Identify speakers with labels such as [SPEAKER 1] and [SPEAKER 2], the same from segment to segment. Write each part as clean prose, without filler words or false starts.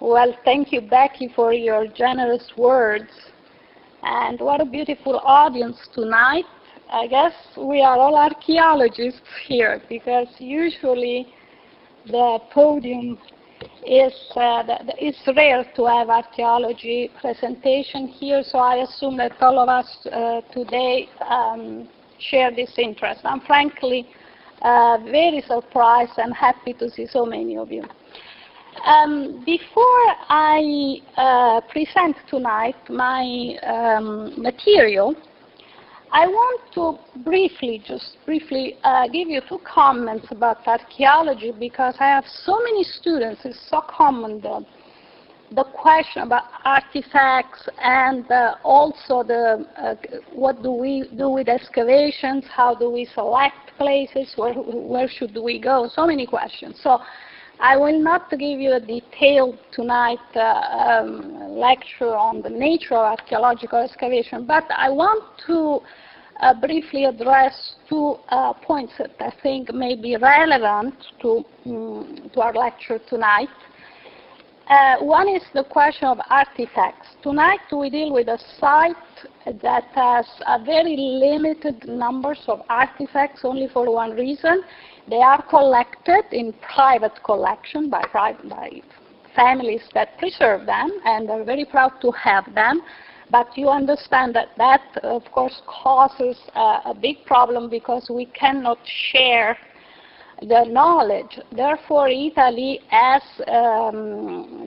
[SPEAKER 1] Well, thank you, Becky, for your generous words. And what a beautiful audience tonight. I guess we are all archaeologists here, because usually the podium is it's rare to have archaeology presentation here, so I assume that all of us today share this interest. I'm frankly very surprised and happy to see so many of you. Before I present tonight my material, I want to just briefly give you 2 comments about archaeology, because I have so many students. It's so common, the question about artifacts, and also what do we do with excavations, how do we select places, where should we go, so many questions. So I will not give you a detailed tonight lecture on the nature of archaeological excavation, but I want to briefly address 2 points that I think may be relevant to our lecture tonight. One is the question of artifacts. Tonight we deal with a site that has a very limited numbers of artifacts, only for one reason. They are collected in private collection by families that preserve them, and are very proud to have them. But you understand that of course, causes a big problem, because we cannot share the knowledge. Therefore, Italy has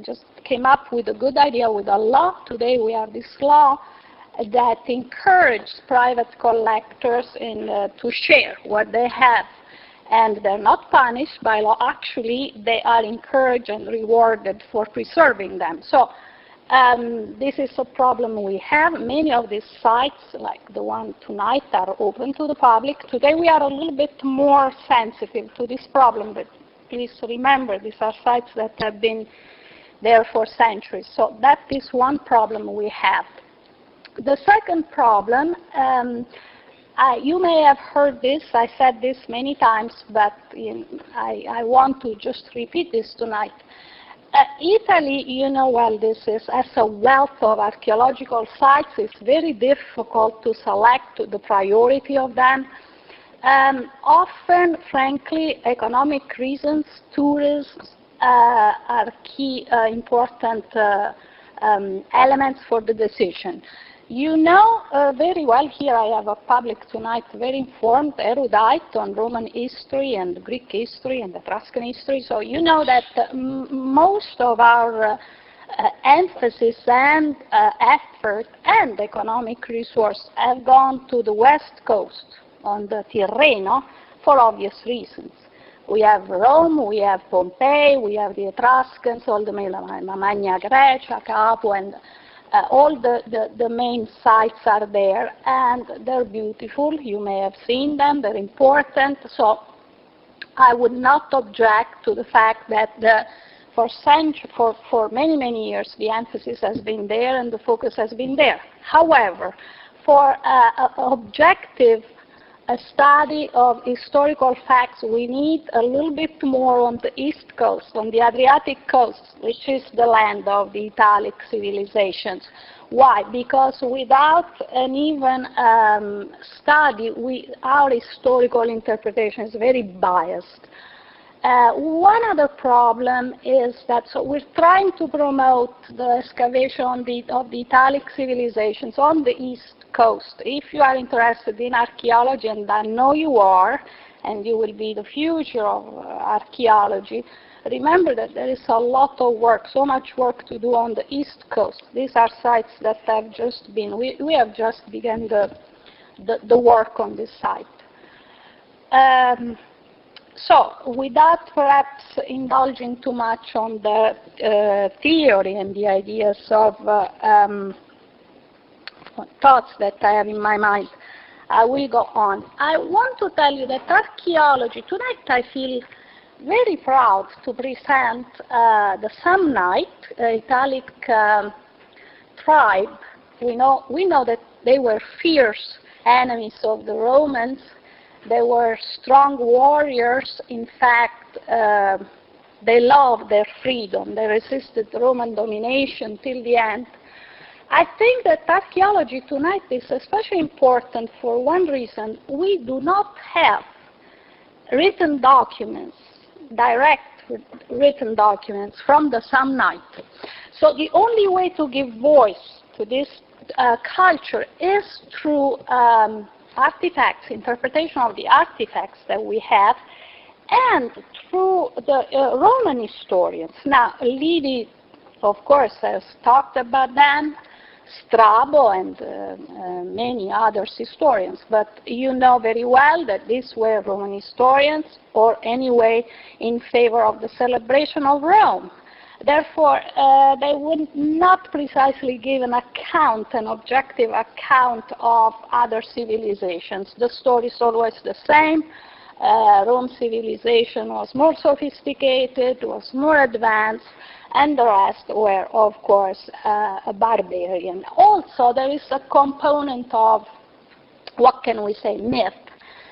[SPEAKER 1] just came up with a good idea with a law. Today we have this law that encourages private collectors to share what they have. And they're not punished by law. Actually, they are encouraged and rewarded for preserving them. So this is a problem we have. Many of these sites, like the one tonight, are open to the public. Today we are a little bit more sensitive to this problem, but please remember, these are sites that have been there for centuries. So that is one problem we have. The second problem, you may have heard this, I said this many times, but I want to just repeat this tonight. Italy, you know well, this is, as a wealth of archaeological sites, it's very difficult to select the priority of them. Often, frankly, economic reasons, tourism are key important elements for the decision. You know very well, here I have a public tonight very informed, erudite on Roman history and Greek history and Etruscan history. So you know that most of our emphasis and effort and economic resource have gone to the west coast, on the Tirreno, for obvious reasons. We have Rome, we have Pompeii, we have the Etruscans, all the Magna Grecia, Capo, and all the main sites are there, and they're beautiful. You may have seen them, they're important. So I would not object to the fact that for many, many years the emphasis has been there and the focus has been there. However, for objective study of historical facts, we need a little bit more on the east coast, on the Adriatic coast, which is the land of the Italic civilizations. Why? Because without an even study, our historical interpretation is very biased. One other problem is that, so we're trying to promote the excavation of the Italic civilizations on the east coast. If you are interested in archaeology, and I know you are, and you will be the future of archaeology, remember that there is a lot of work, so much work to do on the east coast. These are sites that have just been, we have just begun the work on this site. So, without perhaps indulging too much on the theory and the ideas of thoughts that I have in my mind, I will go on. I want to tell you that archaeology, tonight I feel very proud to present the Samnite, Italic tribe. We know that they were fierce enemies of the Romans. They were strong warriors. In fact, they loved their freedom. They resisted Roman domination till the end. I think that archaeology tonight is especially important for one reason. We do not have written documents, direct written documents from the Samnite. So the only way to give voice to this culture is through artifacts, interpretation of the artifacts that we have, and through the Roman historians. Now, Livy, of course, has talked about them, Strabo and many other historians, but you know very well that these were Roman historians, or anyway in favor of the celebration of Rome. Therefore, they would not precisely give an account, an objective account of other civilizations. The story is always the same. Rome's civilization was more sophisticated, was more advanced, and the rest were, of course, barbarian. Also, there is a component of, what can we say, myth,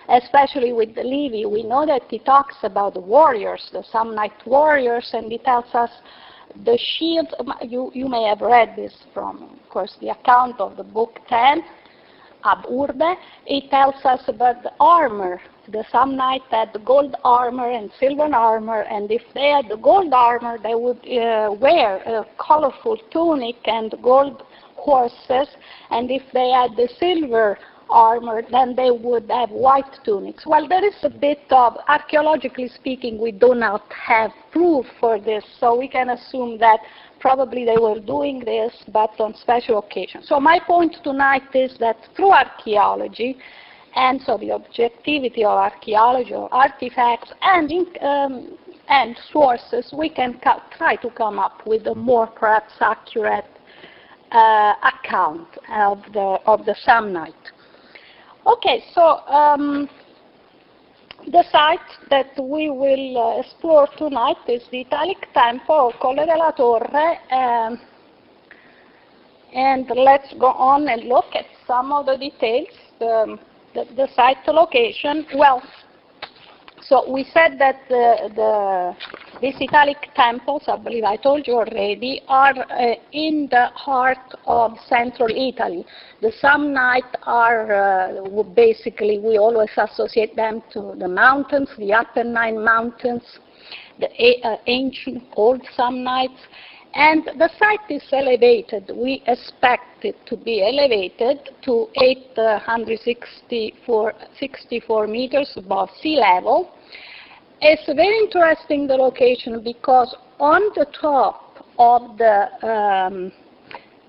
[SPEAKER 1] especially with Livy. We know that he talks about the warriors, the Samnite warriors, and he tells us the shield. You may have read this from, of course, the account of the book 10, Ab Urbe. It tells us about the armor. The Samnites had the gold armor and silver armor, and if they had the gold armor, they would wear a colorful tunic and gold horses, and if they had the silver armor, then they would have white tunics. Well, there is a bit of, archaeologically speaking, we do not have proof for this, so we can assume that probably they were doing this, but on special occasions. So my point tonight is that through archaeology, and so the objectivity of archaeology, or artifacts, and sources, we can try to come up with a more perhaps accurate account of the Samnite. Okay, so the site that we will explore tonight is the Italic temple, Colle della Torre, and let's go on and look at some of the details. The site location, well, so we said that these Italic temples, I believe I told you already, are in the heart of central Italy. The Samnites are basically, we always associate them to the mountains, the Apennine Mountains, the ancient old Samnites. And the site is elevated. We expect it to be elevated to 864 meters above sea level. It's very interesting, the location, because on the top of the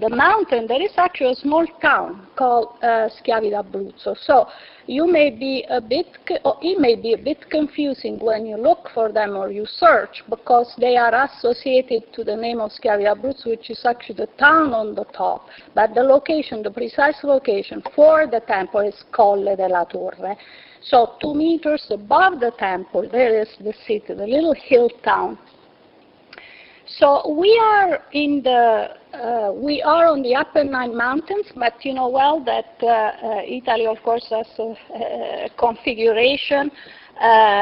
[SPEAKER 1] mountain there is actually a small town called Schiavi d'Abruzzo. So you may be a bit, it may be a bit confusing when you look for them or you search, because they are associated to the name of Schiavi d'Abruzzo, which is actually the town on the top. But the location, the precise location for the temple is Colle della Torre. So 2 meters above the temple, there is the city, the little hill town. So we are in we are on the Apennine Mountains, but you know well that Italy, of course, has a configuration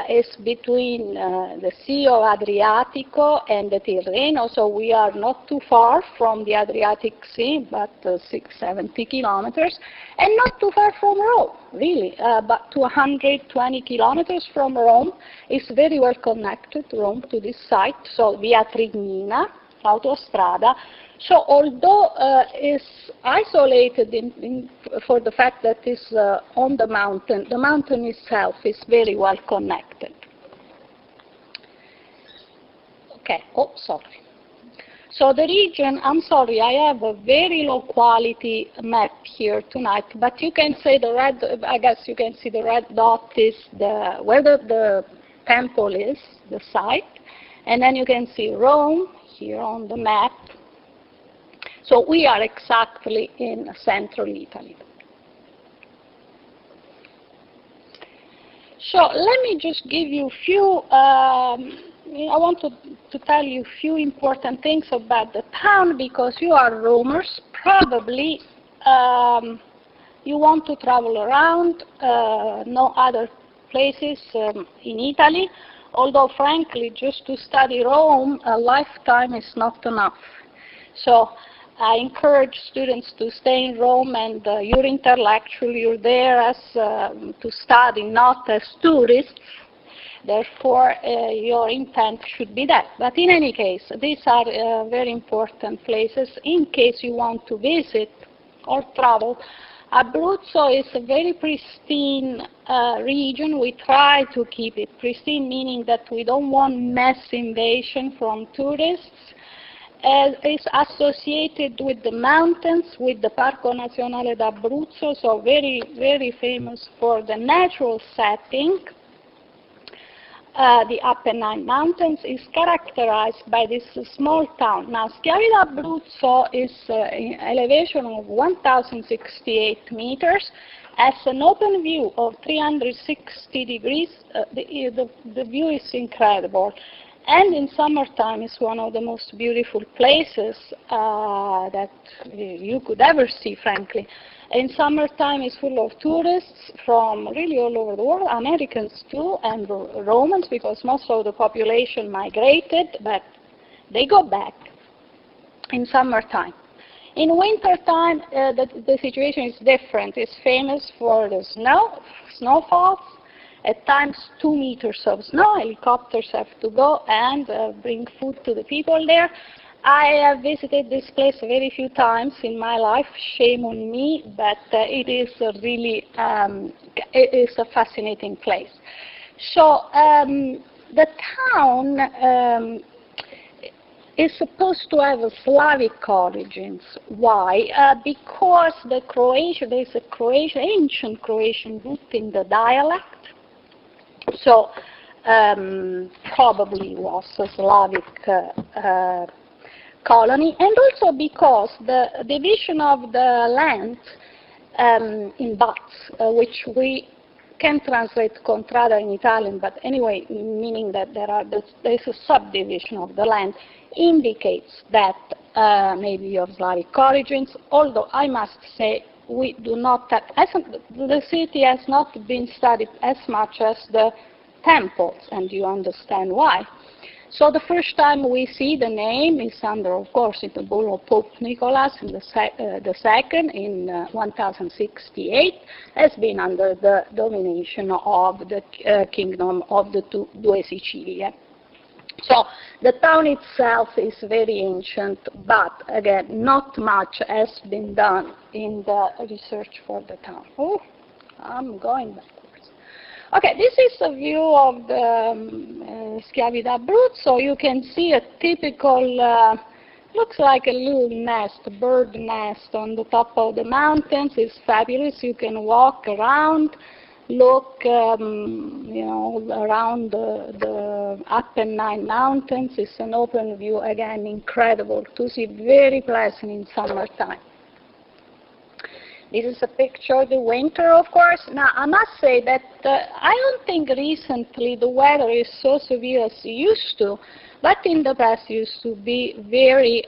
[SPEAKER 1] is between the Sea of Adriatico and the Tirreno, so we are not too far from the Adriatic Sea, but 70 kilometers, and not too far from Rome, really, but 220 kilometers from Rome. Is very well connected, Rome, to this site, so via Trignina, autostrada. So although it's isolated for the fact that it's on the mountain itself is very well connected. Okay, oh, sorry. So the region, I'm sorry, I have a very low quality map here tonight, but you can see the red, I guess you can see the red dot is where the temple is, the site, and then you can see Rome here on the map. So we are exactly in central Italy. So let me just give you a few, I want to tell you a few important things about the town, because you are roamers, probably you want to travel around, no other places in Italy. although frankly, just to study Rome, a lifetime is not enough. So I encourage students to stay in Rome, and you're intellectual, you're there as to study, not as tourists. Therefore, your intent should be that. But in any case, these are very important places in case you want to visit or travel. Abruzzo is a very pristine region. We try to keep it pristine, meaning that we don't want mass invasion from tourists. It's associated with the mountains, with the Parco Nazionale d'Abruzzo, so very, very famous for the natural setting. The Apennine Mountains is characterized by this small town. Now, Schiavi d'Abruzzo is in elevation of 1,068 meters. As an open view of 360 degrees, the view is incredible. And in summertime, it's one of the most beautiful places that you could ever see, frankly. In summertime, it's full of tourists from really all over the world, Americans too, and Romans, because most of the population migrated, but they go back in summertime. In wintertime, the situation is different. It's famous for the snowfalls, at times 2 meters of snow. Helicopters have to go and bring food to the people there. I have visited this place very few times in my life, shame on me, but it is really it is a fascinating place. So the town is supposed to have a Slavic origins. Why? Because there is a ancient Croatian root in the dialect. So probably was a Slavic colony, and also because the division of the land in bats, which we can translate contrada in Italian, but anyway, meaning that there is a subdivision of the land, indicates that maybe of Slavic origins, although I must say we do not have, the city has not been studied as much as the temples, and you understand why. So the first time we see the name is under, of course, in the bull of Pope Nicholas in the second in 1068, has been under the domination of the kingdom of the Due Sicilie. So the town itself is very ancient, but again, not much has been done in the research for the town. Oh, I'm going backwards. Okay, this is a view of the Schiavi d'Abruzzo. You can see a typical, looks like a little nest, a bird nest on the top of the mountains. It's fabulous. You can walk around, look, you know, around the Apennine Mountains. It's an open view, again, incredible to see, very pleasant in summertime. This is a picture of the winter, of course. Now, I must say that I don't think recently the weather is so severe as it used to, but in the past it used to be very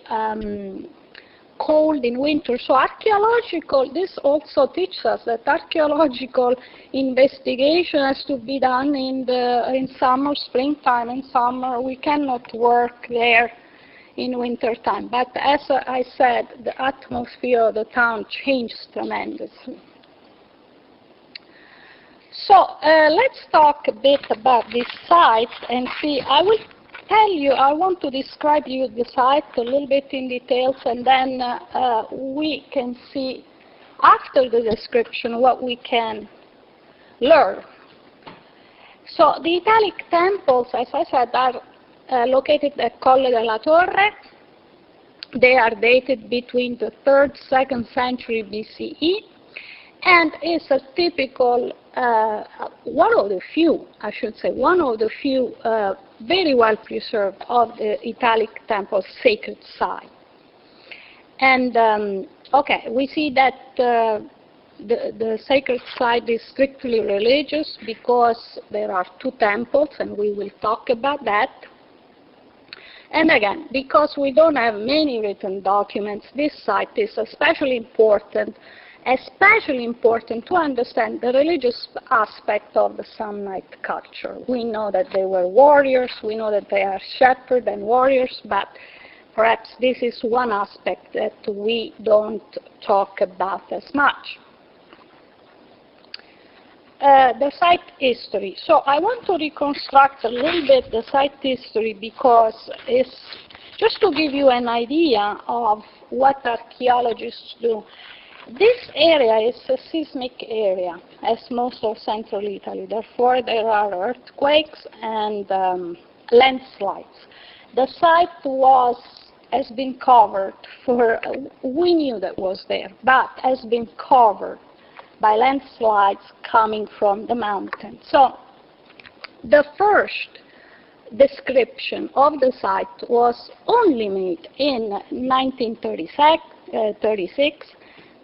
[SPEAKER 1] cold in winter. So archaeological, this also teaches us that archaeological investigation has to be done in summer, springtime and summer. We cannot work there in winter time. But as I said, the atmosphere of the town changed tremendously. So let's talk a bit about this site and see. I will tell you, I want to describe you the site a little bit in details, and then we can see after the description what we can learn. So the Italic temples, as I said, are located at Colle della Torre. They are dated between the 3rd, 2nd century BCE, and is a typical, one of the few very well preserved of the Italic temples sacred site. And okay, we see that the sacred site is strictly religious because there are 2 temples, and we will talk about that. And again, because we don't have many written documents, this site is especially important especially important to understand the religious aspect of the Samnite culture. We know that they were warriors, we know that they are shepherds and warriors, but perhaps this is one aspect that we don't talk about as much. The site history. So I want to reconstruct a little bit the site history because it's just to give you an idea of what archaeologists do. This area is a seismic area, as most of central Italy. Therefore, there are earthquakes and landslides. The site has been covered for, we knew that was there, but has been covered by landslides coming from the mountain. So the first description of the site was only made in 1936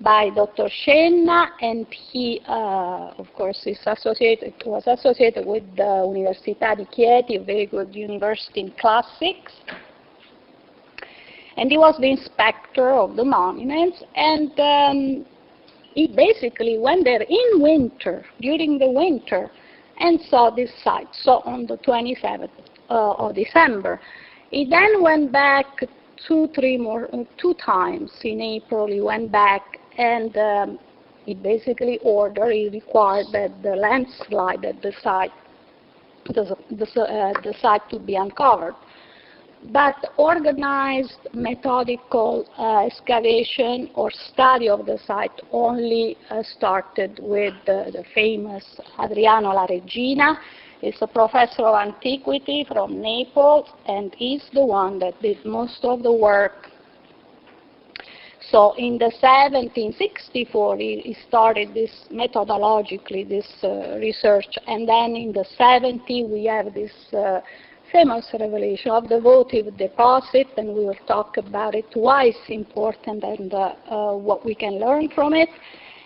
[SPEAKER 1] by Dr. Scenna, and he, of course, was associated with the Università di Chieti, a very good university in classics. And he was the inspector of the monuments, and he basically went there in winter, during the winter, and saw this site, so on the 27th of December. He then went back two times in April. He went back and he basically required that the landslide at the site, the site to be uncovered. But organized, methodical excavation or study of the site only started with the famous Adriano La Regina. He's a professor of antiquity from Naples, and he's the one that did most of the work. So in the 1764, he started this methodologically, this research, and then in the 70s we have this famous revelation of the votive deposit, and we will talk about it, why it's important and what we can learn from it.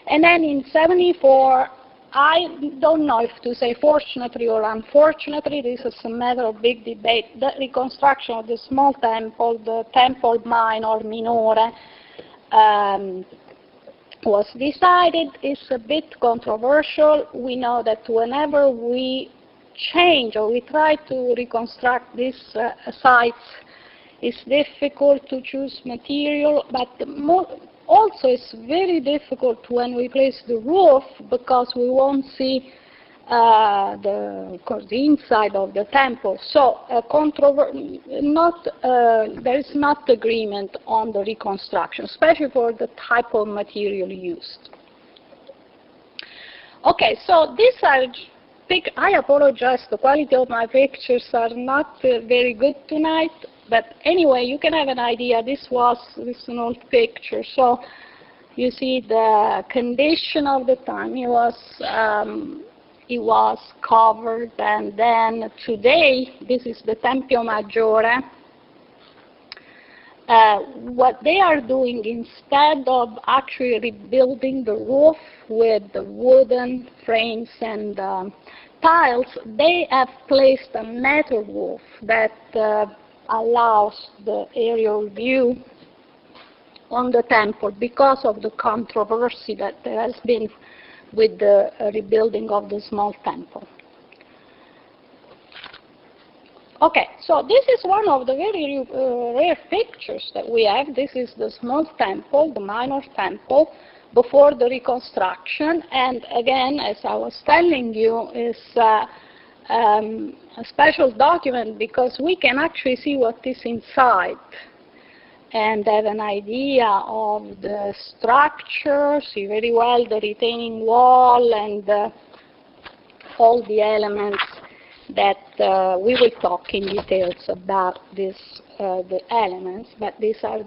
[SPEAKER 1] And then in 74, I don't know if to say fortunately or unfortunately, this is a matter of big debate, the reconstruction of the small temple, the temple minore, was decided. It's a bit controversial. We know that whenever we change or we try to reconstruct these sites, it's difficult to choose material, but also it's very difficult when we place the roof because we won't see the inside of the temple. So there is not agreement on the reconstruction, especially for the type of material used. Okay, so these are I apologize, the quality of my pictures are not very good tonight, but anyway, you can have an idea. This is an old picture, so you see the condition of the time. It was covered, and then today, this is the Tempio Maggiore. What they are doing, instead of actually rebuilding the roof with the wooden frames and tiles, they have placed a metal roof that allows the aerial view on the temple because of the controversy that there has been with the rebuilding of the small temple. Okay, so this is one of the very rare pictures that we have. This is the small temple, the minor temple, before the reconstruction. And again, as I was telling you, it's a special document because we can actually see what is inside and have an idea of the structure, see very well the retaining wall and all the elements that we will talk in details about the elements, but these are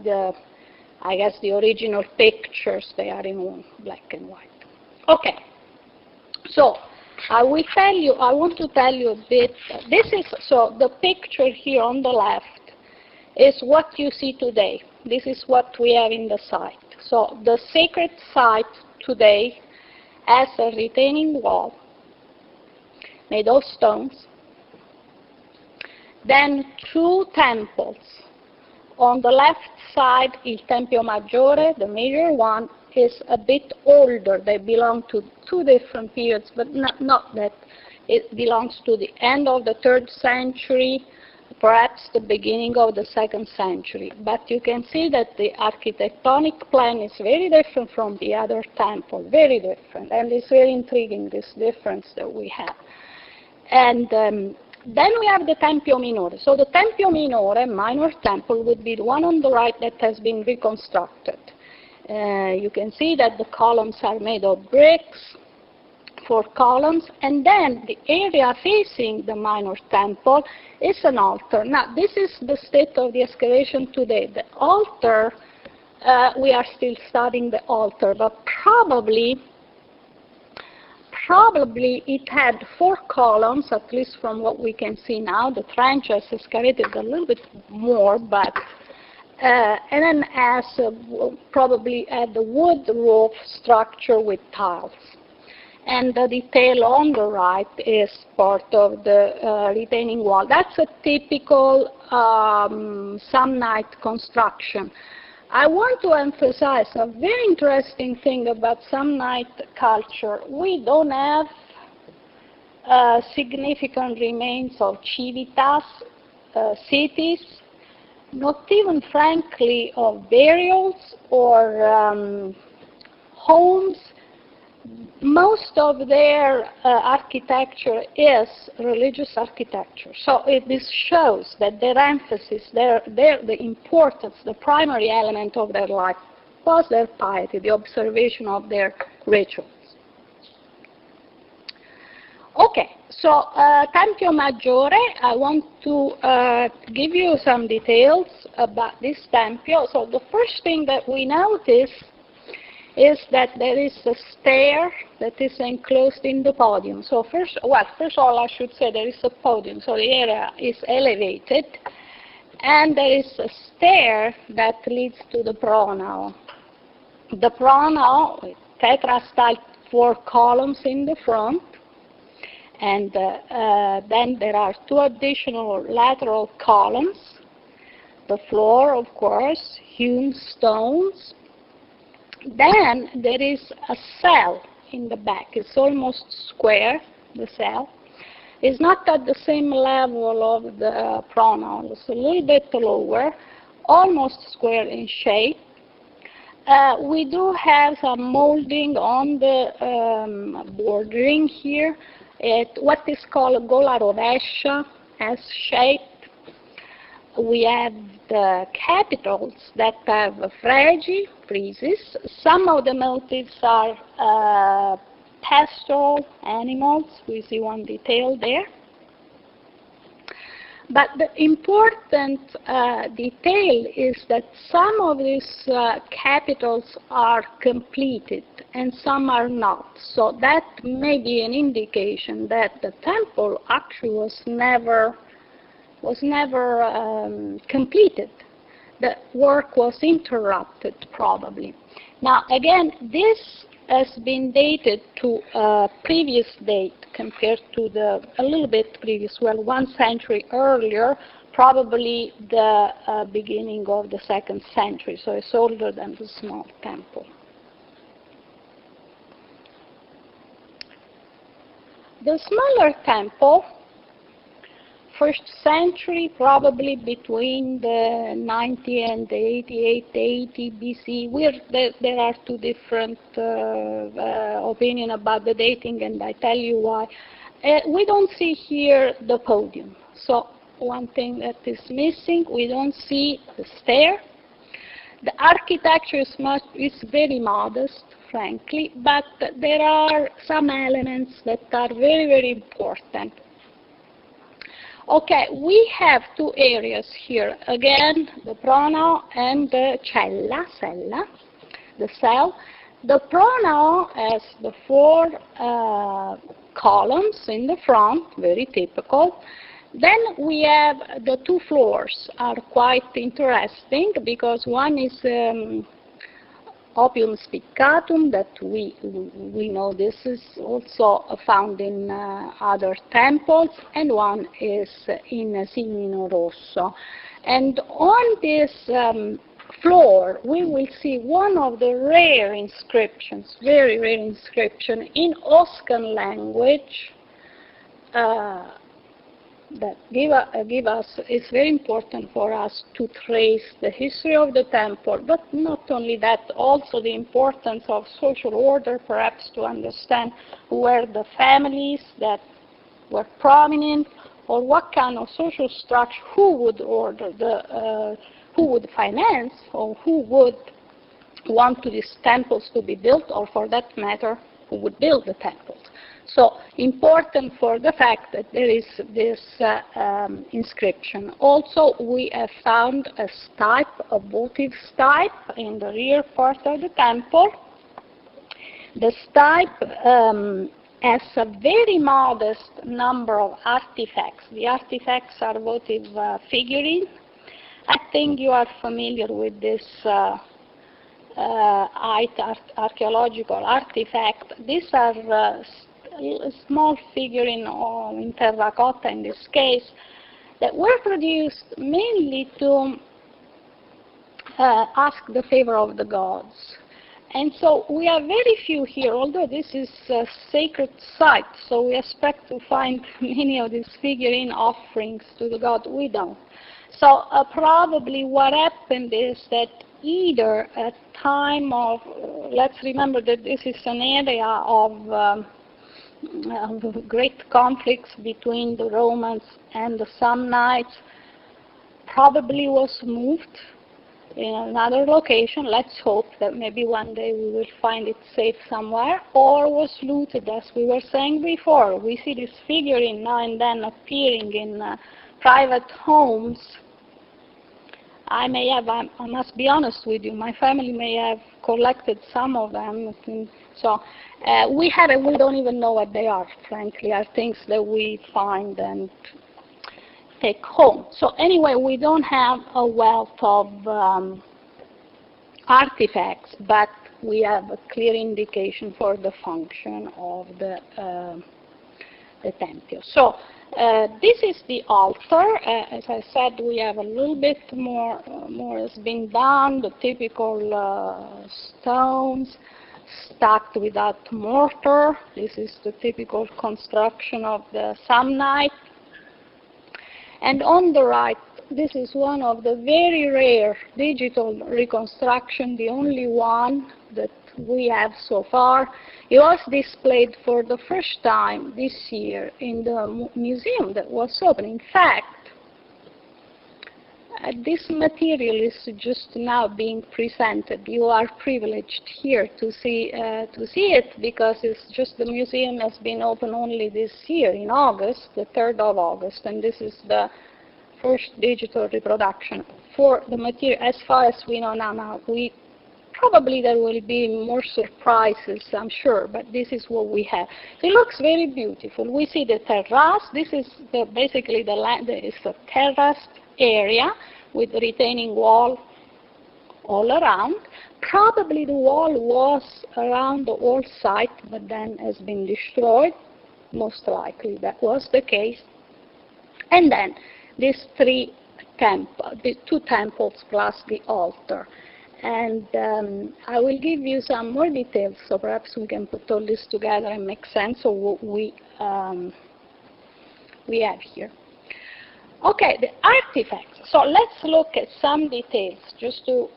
[SPEAKER 1] I guess the original pictures. They are in black and white. Okay, so I want to tell you a bit. So the picture here on the left is what you see today. This is what we have in the site. So the sacred site today has a retaining wall made of stones, then two temples On the left side, il Tempio Maggiore, the major one, is a bit older. They belong to two different periods, but not that. It belongs to the end of the 3rd century, perhaps the beginning of the 2nd century. But you can see that the architectonic plan is very different from the other temple, very different. And it's very intriguing, this difference that we have. And then we have the Tempio Minore. So the Tempio Minore, minor temple, would be the one on the right that has been reconstructed. You can see that the columns are made of bricks, 4 columns, and then the area facing the minor temple is an altar. Now, this is the state of the excavation today. The altar, we are still studying the altar, but probably it had 4 columns, at least from what we can see now. The trench has excavated a little bit more, but and then probably had the wood roof structure with tiles. And the detail on the right is part of the retaining wall. That's a typical Samnite construction. I want to emphasize a very interesting thing about Samnite culture. We don't have significant remains of civitas, cities, not even, frankly, of burials or homes. Most of their architecture is religious architecture. So this shows that their emphasis, the importance, the primary element of their life was their piety, the observation of their rituals. Okay, so Tempio Maggiore, I want to give you some details about this Tempio. So the first thing that we notice is that there is a stair that is enclosed in the podium. So first of all, I should say there is a podium, so the area is elevated, and there is a stair that leads to the pronaos. The pronaos, tetra-style, 4 columns in the front, and then there are 2 additional lateral columns. The floor, of course, hewn stones. Then there is a cell in the back. It's almost square, the cell. It's not at the same level of the pronaos. It's a little bit lower, almost square in shape. We do have some molding on the bordering here. What is called gola rovescia, S shape. We have the capitals that have friezes. Some of the motifs are pastoral animals. We see one detail there. But the important detail is that some of these capitals are completed and some are not. So that may be an indication that the temple actually was never completed. The work was interrupted, probably. Now, again, this has been dated to a previous date compared to a little bit previous, well, 1 century earlier, probably the beginning of the 2nd century, so it's older than the small temple. The smaller temple, 1st century, probably between the 90 and the 80 BC. There are 2 different opinions about the dating, and I tell you why. We don't see here the podium. So one thing that is missing, we don't see the stair. The architecture is very modest, frankly, but there are some elements that are very, very important. Okay, we have 2 areas here. Again, the pronaos and the cella, the cell. The pronaos has the 4 columns in the front, very typical. Then we have the 2 floors are quite interesting because one is opium spiccatum that we know this is also found in other temples, and one is in Signino Rosso. And on this floor, we will see one of the rare inscriptions, very rare inscription in Oscan language that give us, it's very important for us to trace the history of the temple, but not only that, also the importance of social order, perhaps to understand who were the families that were prominent, or what kind of social structure, who would order who would finance, or who would want these temples to be built, or for that matter, who would build the temples. So important for the fact that there is this inscription. Also, we have found a stipe, a votive stipe, in the rear part of the temple. The stipe has a very modest number of artifacts. The artifacts are votive figurines. I think you are familiar with this archaeological artifact. These are a small figurine in terracotta in this case that were produced mainly to ask the favor of the gods. And so we have very few here, although this is a sacred site, so we expect to find many of these figurine offerings to the god. We don't. So probably what happened is that either at time of, let's remember that this is an area of great conflicts between the Romans and the Samnites, probably was moved in another location. Let's hope that maybe one day we will find it safe somewhere, or was looted, as we were saying before. We see this figurine now and then appearing in private homes. I must be honest with you, my family may have collected some of them. So we don't even know what they are, frankly, are things that we find and take home. So anyway, we don't have a wealth of artifacts, but we have a clear indication for the function of the temple. So this is the altar. As I said, we have a little bit more has been done, the typical stones stacked without mortar. This is the typical construction of the Samnite. And on the right, this is one of the very rare digital reconstruction, the only one that we have so far. It was displayed for the first time this year in the museum that was open. In fact, this material is just now being presented. You are privileged here to see it, because it's just the museum has been open only this year in August, the 3rd of August, and this is the first digital reproduction for the material. As far as we know now, probably there will be more surprises, I'm sure, but this is what we have. So it looks very beautiful. We see the terrace. This is basically the land. It's a terraced area with retaining wall all around. Probably the wall was around the whole site, but then has been destroyed. Most likely that was the case. And then these the 2 temples plus the altar. And I will give you some more details, so perhaps we can put all this together and make sense of what we have here. Okay, the artifacts. So let's look at some details just to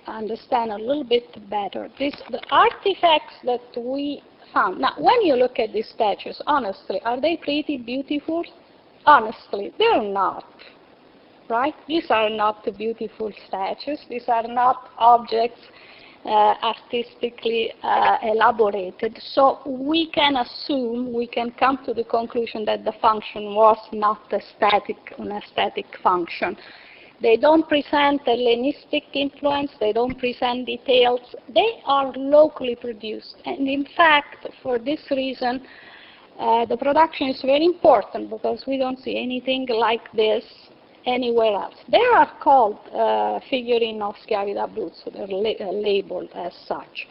[SPEAKER 1] understand a little bit better. The artifacts that we found. Now, when you look at these statues, honestly, are they pretty beautiful? Honestly, they're not. Right? These are not beautiful statues. These are not objects artistically elaborated. So we can assume, we can come to the conclusion that the function was not an aesthetic function. They don't present Hellenistic influence. They don't present details. They are locally produced. And in fact, for this reason, the production is very important, because we don't see anything like this anywhere else. They are called figurine of schiavi d'Abruzzo. They're labeled as such.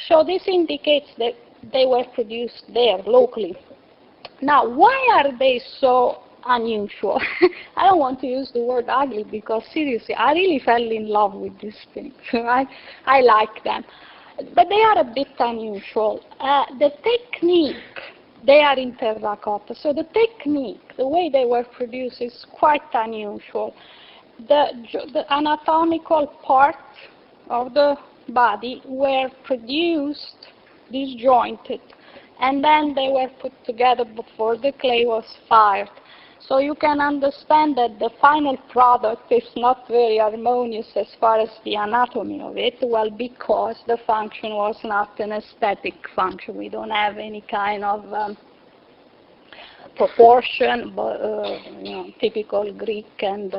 [SPEAKER 1] So this indicates that they were produced there locally. Now, why are they so unusual. I don't want to use the word ugly because seriously, I really fell in love with these things. I like them. But they are a bit unusual. The technique, they are in terracotta, so the technique, the way they were produced is quite unusual. The anatomical parts of the body were produced disjointed, and then they were put together before the clay was fired. So you can understand that the final product is not very harmonious as far as the anatomy of it, well, because the function was not an aesthetic function. We don't have any kind of proportion, typical Greek and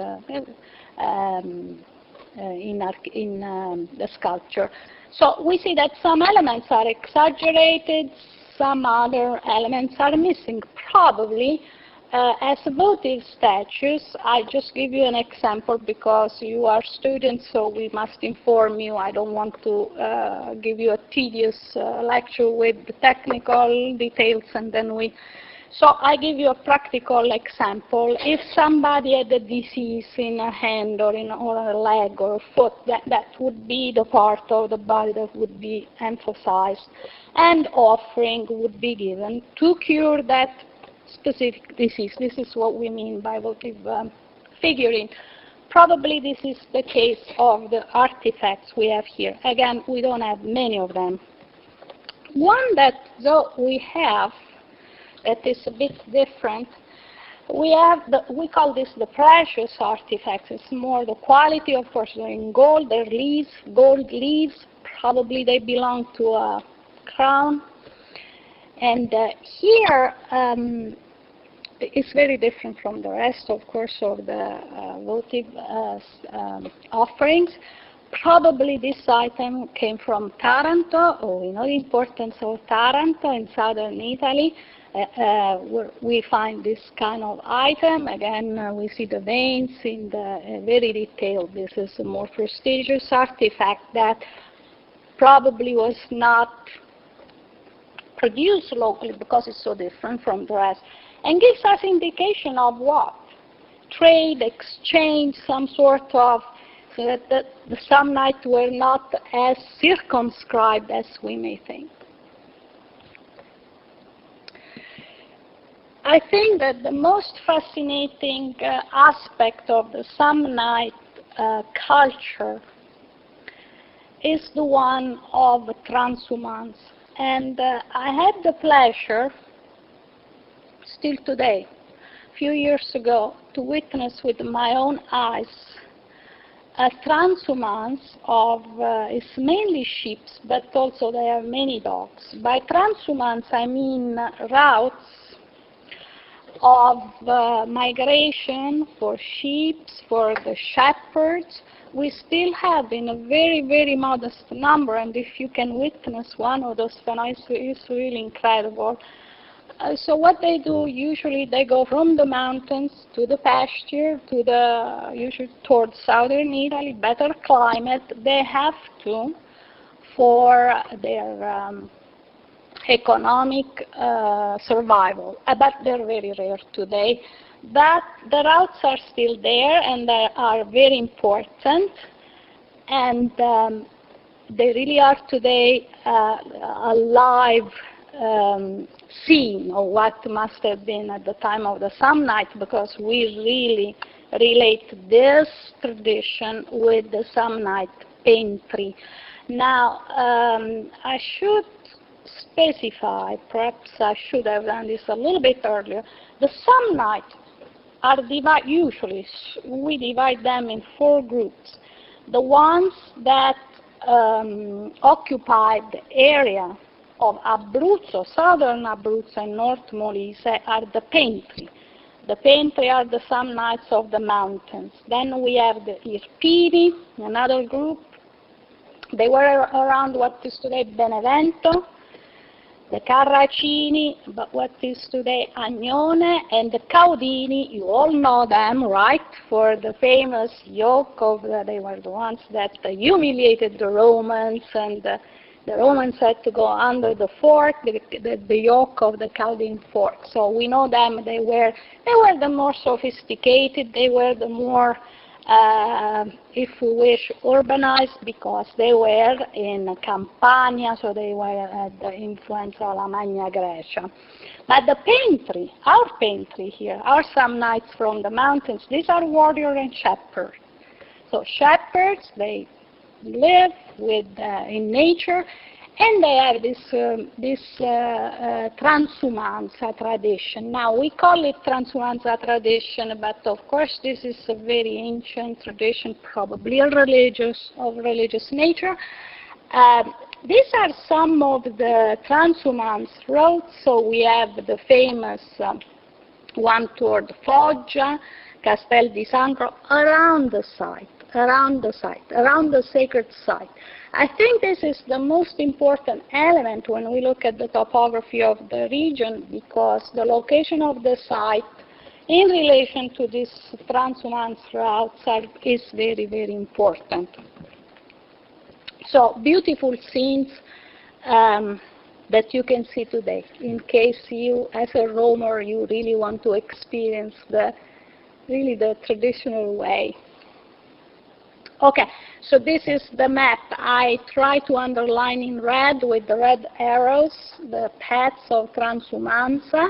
[SPEAKER 1] in the sculpture. So we see that some elements are exaggerated, some other elements are missing. Probably as votive statues, I just give you an example because you are students, so we must inform you. I don't want to give you a tedious lecture with the technical details, and then so I give you a practical example. If somebody had a disease in a hand or a leg or a foot, that would be the part of the body that would be emphasized, and offering would be given to cure that specific disease. This is what we mean by votive figuring. Probably this is the case of the artifacts we have here. Again, we don't have many of them. One that, though, we have that is a bit different, we call this the precious artifacts. It's more the quality, of course, they're in gold, they're leaves, gold leaves. Probably they belong to a crown. And here, it's very different from the rest, of course, of the votive offerings. Probably this item came from Taranto, or we know the importance of Taranto in southern Italy. Where we find this kind of item. Again, we see the veins in the very detailed. This is a more prestigious artifact that probably was not produced locally because it's so different from the rest, and gives us indication of what? Trade, exchange, some sort of, so that the Samnites were not as circumscribed as we may think. I think that the most fascinating aspect of the Samnite culture is the one of transhumance. And I had the pleasure, still today, a few years ago, to witness with my own eyes a transhumance of, it's mainly sheep, but also there are many dogs. By transhumance, I mean routes of migration for sheep, for the shepherds. We still have in a very, very modest number, and if you can witness one of those phenomena, it's really incredible. So what they do, usually they go from the mountains to the pasture, to the, usually towards southern Italy, better climate. They have to, for their economic survival, but they're very rare today. But the routes are still there, and they are very important, and they really are today a live scene of what must have been at the time of the Samnites, because we really relate this tradition with the Samnite painting. Now, I should specify, perhaps I should have done this a little bit earlier, the Samnites are divided, usually we divide them in 4 groups. The ones that occupied the area of Abruzzo, southern Abruzzo and North Molise, are the Templi. The Templi are the Samnites of the mountains. Then we have the Irpini, another group. They were around what is today Benevento, the Carracini, but what is today Agnone, and the Caudini. You all know them, right? For the famous yoke of, they were the ones that humiliated the Romans and The Romans had to go under the fork, the yoke of the Chaldean fork. So we know them. They were the more sophisticated. They were the more, if we wish, urbanized, because they were in Campania, so they were at the influence of La Magna Graecia. But the Templi, our Templi here, our Samnites from the mountains, these are warrior and shepherds. So shepherds, they live in nature, and they have this transumanza tradition. Now, we call it transumanza tradition, but of course this is a very ancient tradition, probably of religious nature. These are some of the transhumance roads. So we have the famous one toward Foggia, Castel di Sangro, around the sacred site. I think this is the most important element when we look at the topography of the region, because the location of the site in relation to this transhumance routes is very, very important. So beautiful scenes that you can see today, in case you, as a roamer, you really want to experience the traditional way. Okay, so this is the map. I try to underline in red with the red arrows the paths of transhumanza,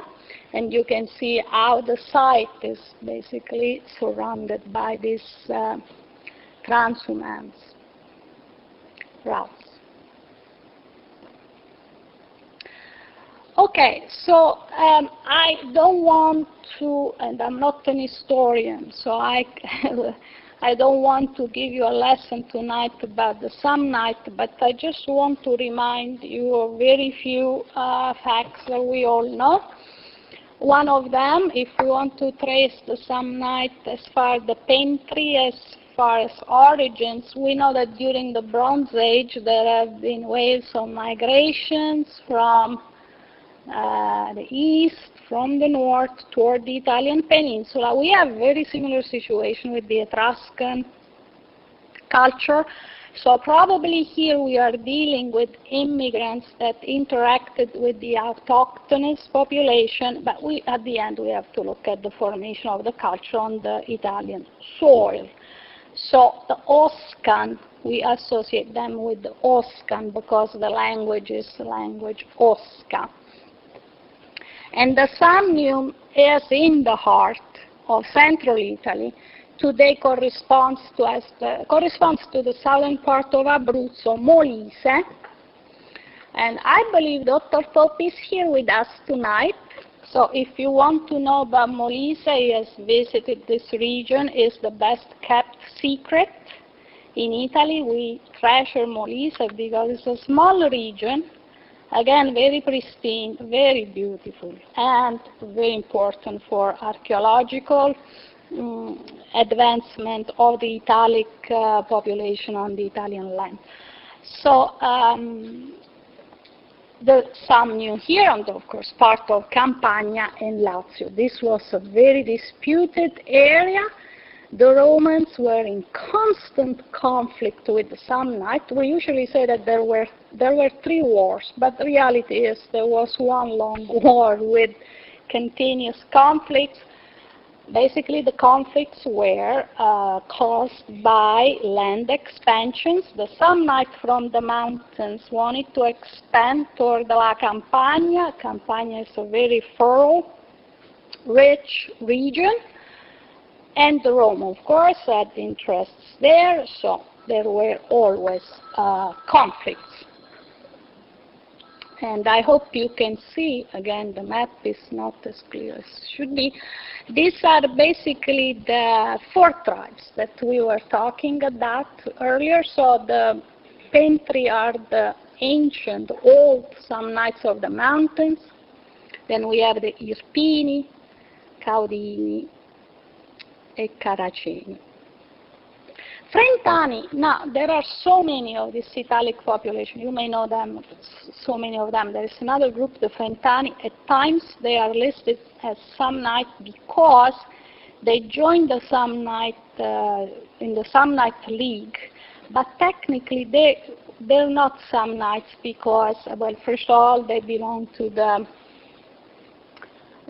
[SPEAKER 1] and you can see how the site is basically surrounded by these transhumance routes. Okay, so I don't want to, and I'm not an historian, so I don't want to give you a lesson tonight about the Samnite, but I just want to remind you of very few facts that we all know. One of them, if we want to trace the Samnite as far as the Templi, as far as origins, we know that during the Bronze Age there have been waves of migrations from the east, from the north, toward the Italian peninsula. We have a very similar situation with the Etruscan culture. So probably here we are dealing with immigrants that interacted with the autochthonous population, but at the end we have to look at the formation of the culture on the Italian soil. So the Oscan, we associate them with the Oscan because the language is the language Osca. And the Samnium is in the heart of central Italy. Today corresponds to the southern part of Abruzzo, Molise. And I believe Dr. Pope is here with us tonight. So if you want to know about Molise, he has visited this region. It's the best kept secret in Italy. We treasure Molise because it's a small region. Again, very pristine, very beautiful, and very important for archaeological advancement of the Italic population on the Italian land. So the Samnium here, and of course part of Campania and Lazio. This was a very disputed area. The Romans were in constant conflict with the Samnite. We usually say that there were 3 wars, but the reality is there was one long war with continuous conflicts. Basically, the conflicts were caused by land expansions. The Samnite from the mountains wanted to expand toward La Campania. Campania is a very fertile, rich region. And the Rome, of course, had interests there, so there were always conflicts. And I hope you can see, again, the map is not as clear as it should be. These are basically the 4 tribes that we were talking about earlier. So the Templi are the ancient, old Samnites of the mountains. Then we have the Irpini, Caudini, e Caraceni. Frentani, now there are so many of this Italic population, you may know them, so many of them. There is another group, the Frentani. At times they are listed as Samnite because they joined the Samnite in the Samnite League, but technically they're not Samnites because, well, first of all, they belong to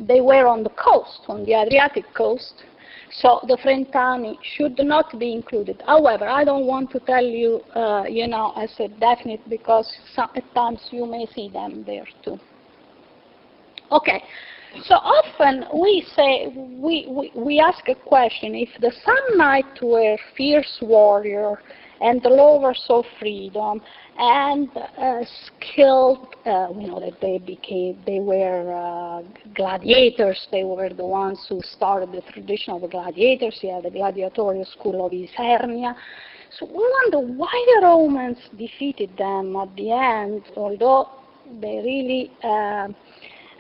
[SPEAKER 1] they were on the coast, on the Adriatic coast, so the Frentani should not be included. However, I don't want to tell you, you know, as a definite, because at times you may see them there too. Okay, so often we say, we ask a question: if the Samnites were fierce warrior and the lovers of freedom and skilled, you know, that they were gladiators, they were the ones who started the tradition of the gladiators, yeah, the gladiatorial school of Isernia. So we wonder why the Romans defeated them at the end, although they really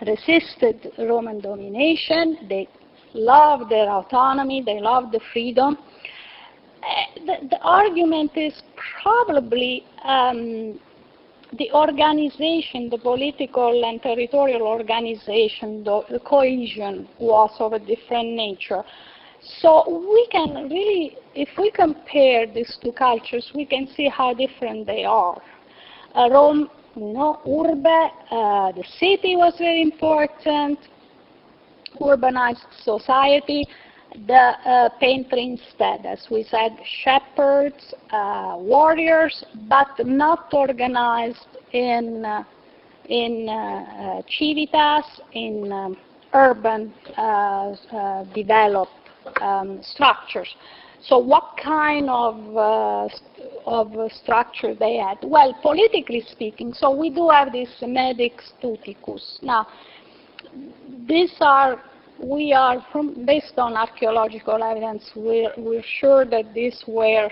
[SPEAKER 1] resisted Roman domination. They loved their autonomy, they loved the freedom. The argument is probably the organization, the political and territorial organization, the cohesion was of a different nature. So we can really, if we compare these two cultures, we can see how different they are. Rome, you know, urbe, the city was very important, urbanized society. The painter instead, as we said, shepherds, warriors, but not organized in civitas, in urban developed structures. So what kind of structure they had? Well, politically speaking, so we do have this medix tuticus. Now, these are, based on archaeological evidence, we're sure that these were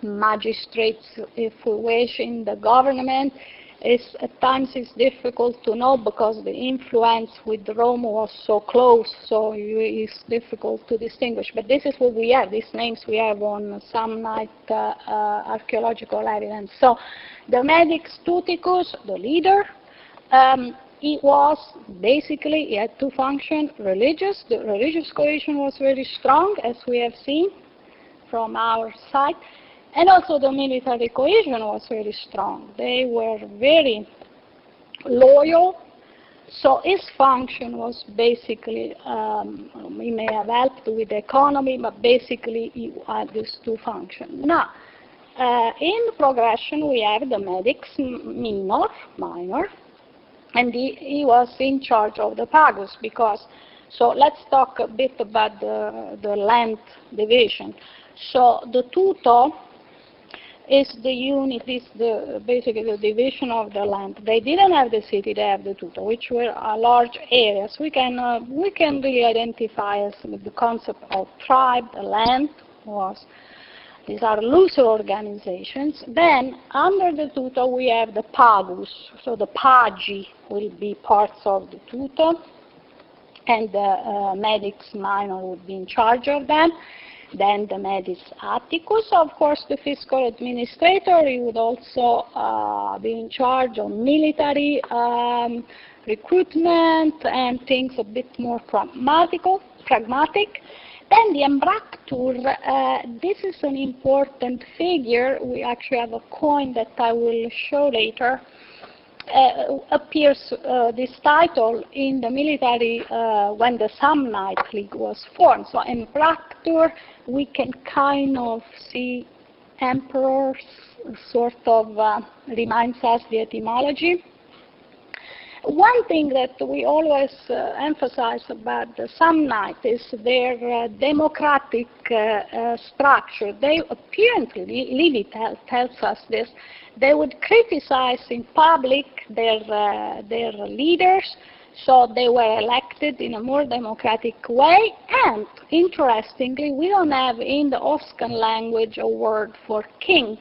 [SPEAKER 1] magistrates, if we wish, in the government. At times it's difficult to know because the influence with Rome was so close, so it's difficult to distinguish. But this is what we have, these names we have on Samnite archaeological evidence. So the medix tuticus, the leader, it was basically, he had two functions: religious. The religious cohesion was very strong, as we have seen from our side, and also the military cohesion was very strong. They were very loyal. So his function was basically, he may have helped with the economy, but basically he had these two functions. Now, in progression, we have the medix minor, and he was in charge of the pagus, because, so let's talk a bit about the land division. So the tuto is the unit, is basically the division of the land. They didn't have the city, they have the tuto, which were large areas. We can really identify as with the concept of tribe. The land was, these are looser organizations. Then, under the tuto, we have the pagus. So the pagi will be parts of the tuto, and the medix minor would be in charge of them. Then the medix atticus, of course, the fiscal administrator, he would also be in charge of military recruitment and things a bit more pragmatic. Then the embractur, this is an important figure. We actually have a coin that I will show later. Appears this title in the military when the Samnite League was formed. So embractur, we can kind of see emperors, sort of reminds us the etymology. One thing that we always emphasize about the Samnite is their democratic structure. They apparently, Livy tells us this, they would criticize in public their leaders, so they were elected in a more democratic way. And interestingly, we don't have in the Oscan language a word for king.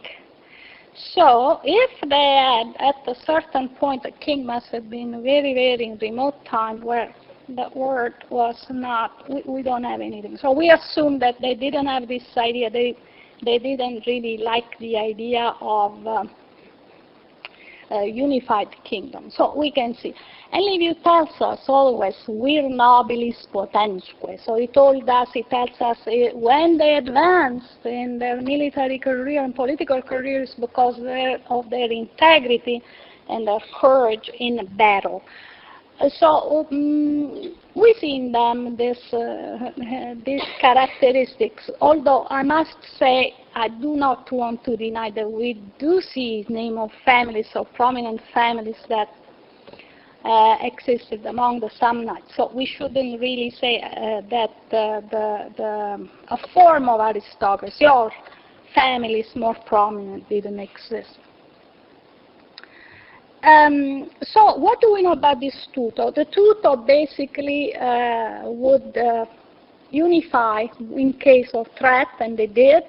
[SPEAKER 1] So if they had, at a certain point, a king must have been a very, very remote time where the word was not, we don't have anything. So we assume that they didn't have this idea, they didn't really like the idea of unified kingdom. So we can see. And Livio tells us always, vir nobilis potensque. So he tells us when they advanced in their military career and political careers because of their integrity and their courage in battle. So we see in them these characteristics, although I must say I do not want to deny that we do see name of families, of prominent families that existed among the Samnites. So we shouldn't really say that a form of aristocracy or families more prominent didn't exist. So what do we know about this tutor? The tutor basically would unify in case of threat, and they did,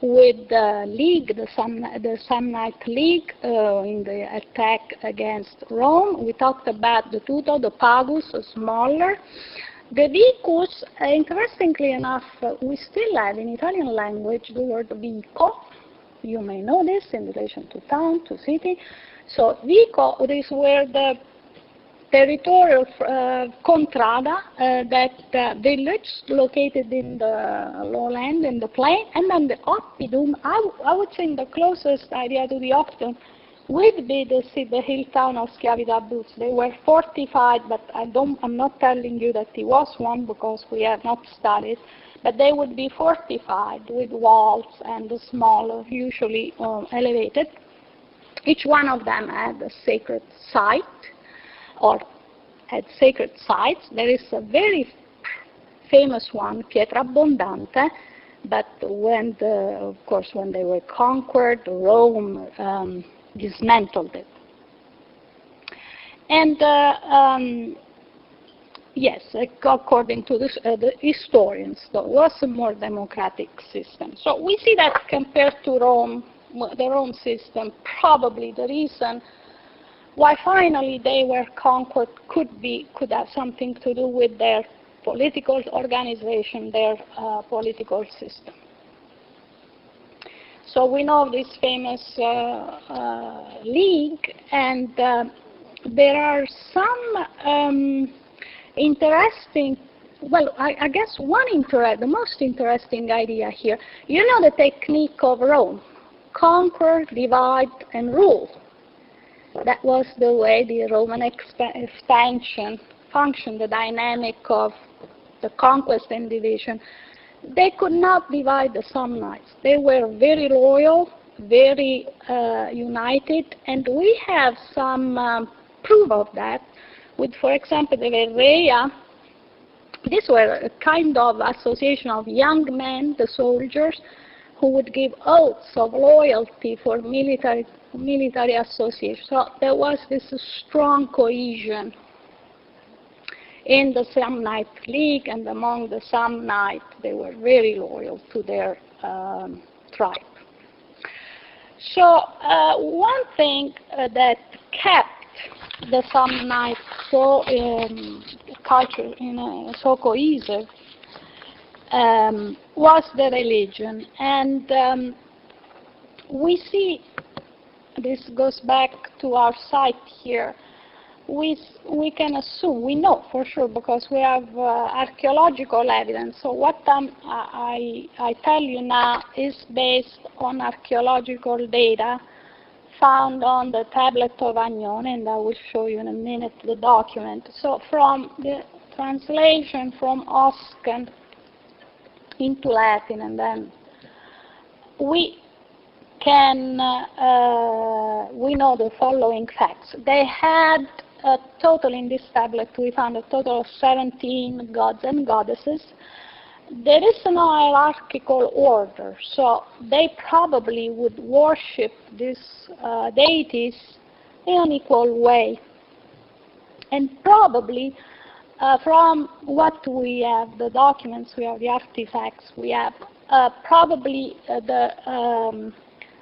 [SPEAKER 1] with the League, the Samnite League, in the attack against Rome. We talked about the tutor, the pagus, smaller. The vicus, interestingly enough, we still have in Italian language the word vico. You may know this in relation to town, to city. So vico is where the territorial contrada, that village located in the lowland, in the plain, and then the oppidum, I would say the closest idea to the oppidum would be the hill town of Schiavi d'Abruzzo. They were fortified, but I'm not telling you that it was one because we have not studied, but they would be fortified with walls and smaller, usually elevated. Each one of them had a sacred site, or had sacred sites. There is a very famous one, Pietra Abbondante, but of course, when they were conquered, Rome dismantled it. And yes, according to the historians, there was a more democratic system. So we see that compared to Rome, the Rome system, probably the reason why finally they were conquered could have something to do with their political organization, their political system. So we know this famous league, and there are some interesting, well, I guess the most interesting idea here, you know the technique of Rome, conquer, divide, and rule. That was the way the Roman expansion functioned, the dynamic of the conquest and division. They could not divide the Samnites. They were very loyal, very united, and we have some proof of that with, for example, the Verreia. These were a kind of association of young men, the soldiers, who would give oaths of loyalty for military association. So there was this strong cohesion in the Samnite League, and among the Samnites, they were very loyal to their tribe. So one thing that kept the Samnite so culture so cohesive was the religion, and we see, this goes back to our site here, we can assume, we know for sure because we have archaeological evidence. So what I tell you now is based on archaeological data found on the tablet of Agnone, and I will show you in a minute the document. So from the translation from Oscan into Latin, and then we know the following facts. They had a total, in this tablet we found a total of 17 gods and goddesses. There is no hierarchical order, so they probably would worship these deities in an equal way. And probably from what we have, the documents, we have the artifacts, we have probably the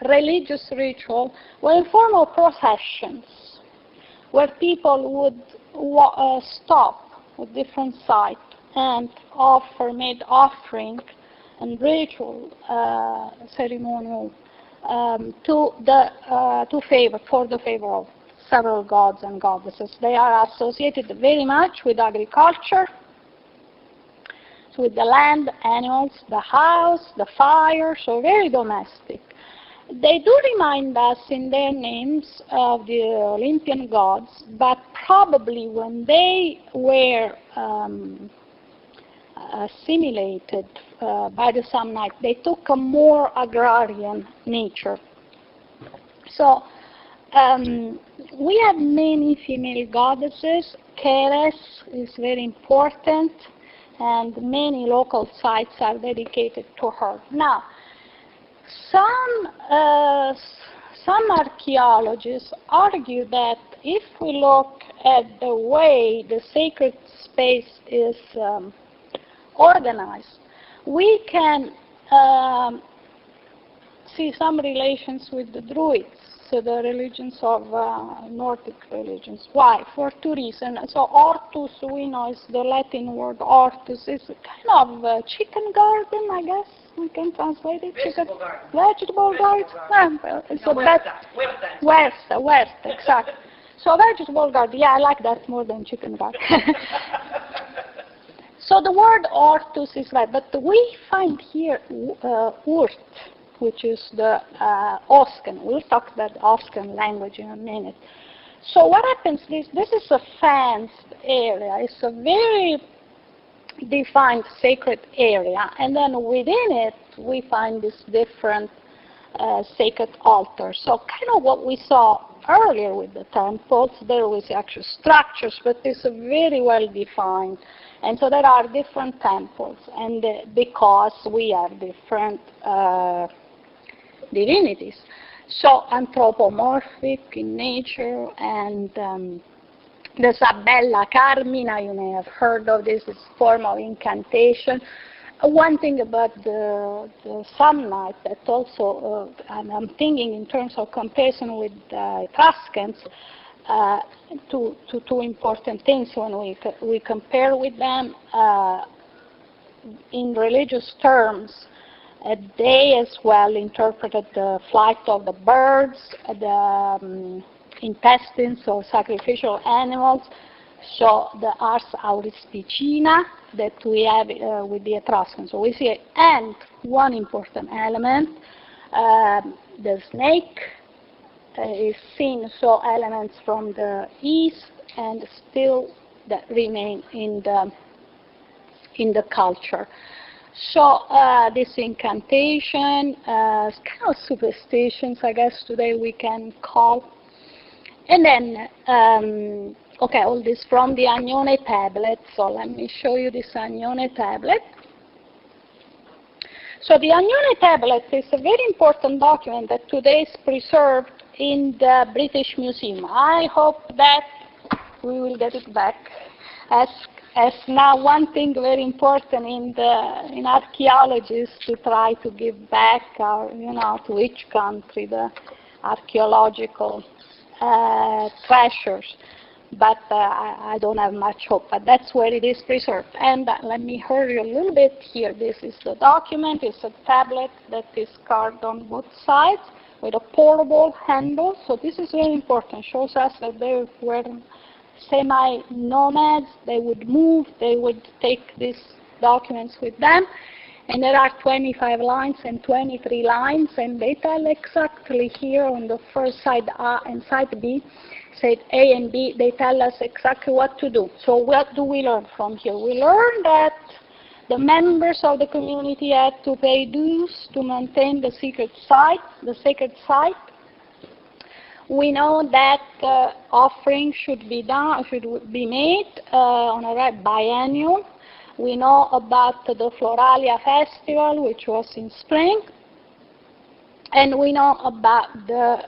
[SPEAKER 1] religious ritual were in form of processions, where people would stop at different sites and made offering and ritual ceremonial for the favor of several gods and goddesses. They are associated very much with agriculture, with the land, animals, the house, the fire, so very domestic. They do remind us in their names of the Olympian gods, but probably when they were assimilated by the Samnite, they took a more agrarian nature. So we have many female goddesses. Ceres is very important, and many local sites are dedicated to her. Now, some archaeologists argue that if we look at the way the sacred space is organized, we can see some relations with the Druids, so the religions of Nordic religions. Why? For two reasons. So ortus, we know, is the Latin word ortus, is kind of chicken garden, I guess we can translate it.
[SPEAKER 2] Vegetable garden.
[SPEAKER 1] Vegetable garden. It's a huerta, exactly. So vegetable garden, yeah, I like that more than chicken garden. So the word ortus is right, but we find here urt, which is the Oscan. We'll talk about the Oscan language in a minute. So what happens is, this is a fenced area. It's a very defined sacred area, and then within it we find these different sacred altars. So kind of what we saw earlier with the temples, there was actual structures, but it's very well defined. And so there are different temples, and because we have different divinities. So anthropomorphic in nature, and the Sabella Carmina, you may have heard of this, is a form of incantation. One thing about the Samnite that also, I'm thinking in terms of comparison with the Etruscans, two important things when we compare with them. In religious terms, they as well interpreted the flight of the birds, the intestines of sacrificial animals, so the ars auristicina that we have with the Etruscans. So we see, and one important element, the snake is seen, so elements from the east and still that remain in the culture. So this incantation, kind of superstitions, I guess today we can call. And then, okay, all this from the Agnone tablet. So let me show you this Agnone tablet. So the Agnone tablet is a very important document that today is preserved in the British Museum. I hope that we will get it back, as now one thing very important in archaeology is to try to give back our, to each country the archaeological treasures. But I don't have much hope, but that's where it is preserved. And let me hurry a little bit here. This is the document. It's a tablet that is carved on both sides with a portable handle. So this is very important. Shows us that they were semi-nomads. They would move. They would take these documents with them. And there are 25 lines and 23 lines, and they tell exactly here on the first side A and side B, side A and B, they tell us exactly what to do. So what do we learn from here? We learn that the members of the community had to pay dues to maintain the sacred site. We know that offerings should be made on a biennial. We know about the Floralia festival, which was in spring, and we know about the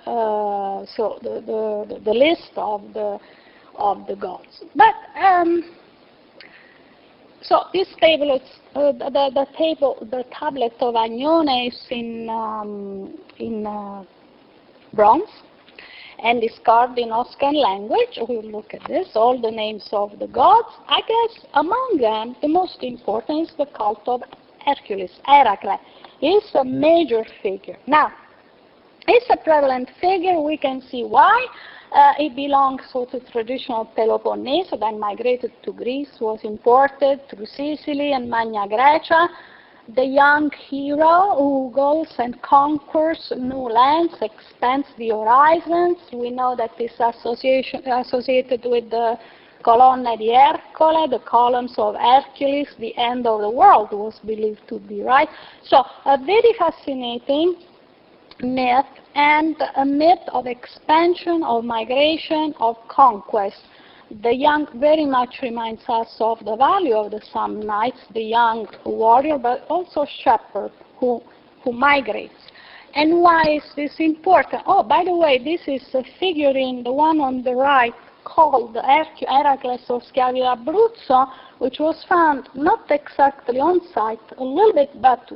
[SPEAKER 1] list of the gods. But so this table is the tablet of Agnone is in bronze, and is carved in Oscan language. We'll look at this, all the names of the gods. I guess among them, the most important is the cult of Hercules, Heracles. He is a major figure. Now, It's a prevalent figure. We can see why. It belongs to traditional Peloponnese, then migrated to Greece, was imported through Sicily and Magna Graecia. The young hero who goes and conquers new lands, expands the horizons. We know that this associated with the Colonne di Ercole, the columns of Hercules, the end of the world was believed to be, right? So a very fascinating myth, and a myth of expansion, of migration, of conquest. The young very much reminds us of the value of the Samnites, the young warrior, but also shepherd who migrates. And why is this important? Oh, by the way, this is a figurine, the one on the right, called Heracles of Schiavi d'Abruzzo, which was found not exactly on site, a little bit, but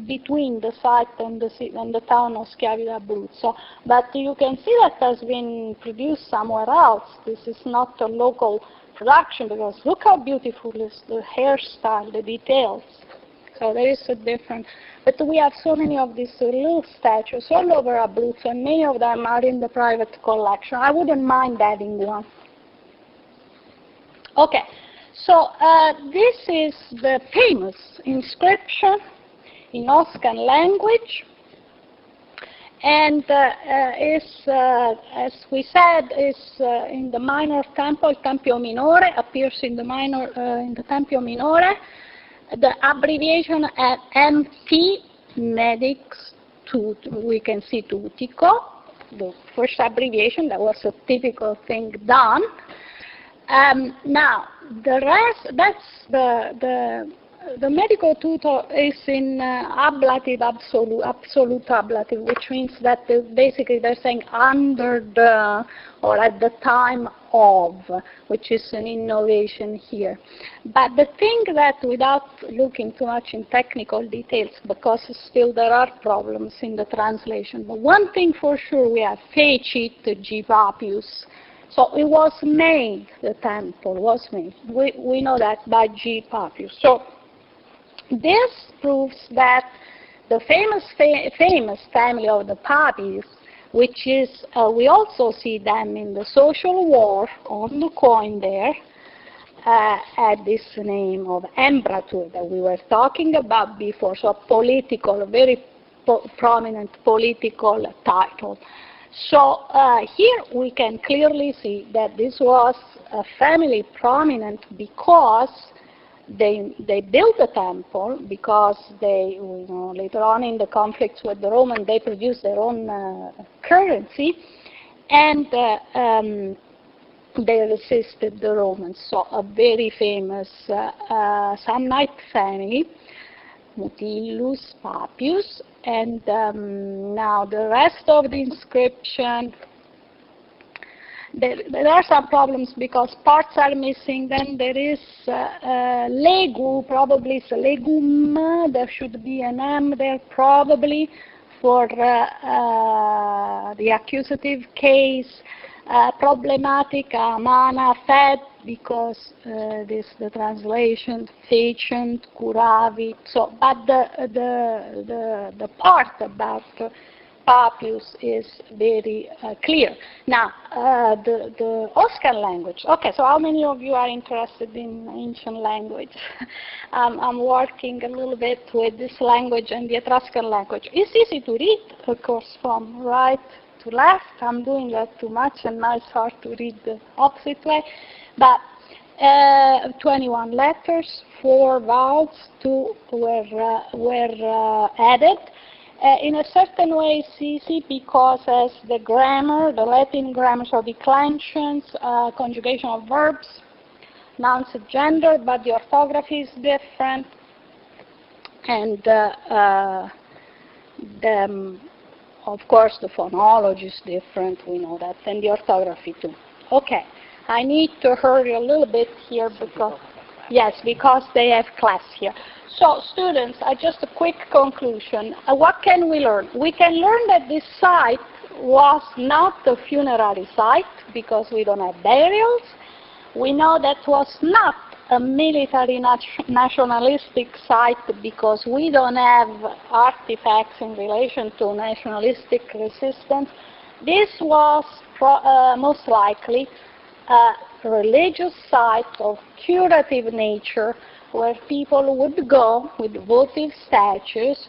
[SPEAKER 1] between the site and the town of Schiavi d'Abruzzo. But you can see that has been produced somewhere else. This is not a local production, because look how beautiful is the hairstyle, the details. So there is a difference. But we have so many of these little statues all over Abruzzo, and many of them are in the private collection. I wouldn't mind adding one. Okay, so this is the famous inscription in Oscan language, and as we said, is in the minor temple, Tempio Minore, appears in the minor, in the Tempio Minore. The abbreviation at MT medics we can see Tutico, the first abbreviation. That was a typical thing done. Now the rest, that's the medical tutor is in ablative, absolute ablative, which means that basically they're saying under the, or at the time of, which is an innovation here. But the thing that, without looking too much in technical details, because still there are problems in the translation, but one thing for sure, we have fecit G. Papius. So it was made, the temple was made. We know that by G. Papius. So this proves that the famous family of the Papis, which is, we also see them in the social war on the coin there, had this name of Embratur that we were talking about before, so political, a very prominent political title. So here we can clearly see that this was a family prominent because they built the temple, because they, you know, later on in the conflicts with the Romans, they produced their own currency, and they resisted the Romans. So a very famous Samnite family, Mutillus, Papius, and now the rest of the inscription, there are some problems because parts are missing. Then there is legu, probably it's a legum, there should be an M there probably for the accusative case. Problematica, mana, fed, because this the translation, fecent, curavit. So, but the part about Papius is very clear. Now, the Oscan language. Okay, so how many of you are interested in ancient language? I'm working a little bit with this language and the Etruscan language. It's easy to read, of course, from right to left. I'm doing that too much, and now it's hard to read the opposite way. But 21 letters, 4 vowels, 2 were added. In a certain way, it's easy because as the grammar, the Latin grammar, so declensions, conjugation of verbs, nouns of gender, but the orthography is different, and of course the phonology is different, we know that, and the orthography too. Okay, I need to hurry a little bit here because, yes, because they have class here. So students, just a quick conclusion. What can we learn? We can learn that this site was not a funerary site because we don't have burials. We know that was not a military nationalistic site because we don't have artifacts in relation to nationalistic resistance. This was most likely a religious site of curative nature where people would go with votive statues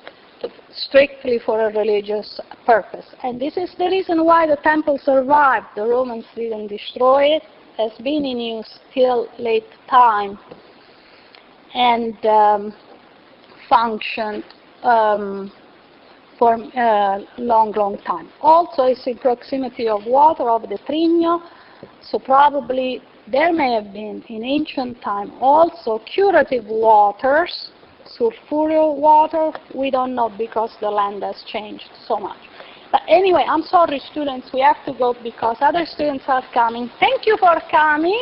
[SPEAKER 1] strictly for a religious purpose. And this is the reason why the temple survived. The Romans didn't destroy it. It has been in use till late time and functioned for a long time. Also, it's in proximity of water, of the Trigno, so probably there may have been in ancient time also curative waters, sulfurial water. We don't know because the land has changed so much. But anyway, I'm sorry, students, we have to go because other students are coming. Thank you for coming.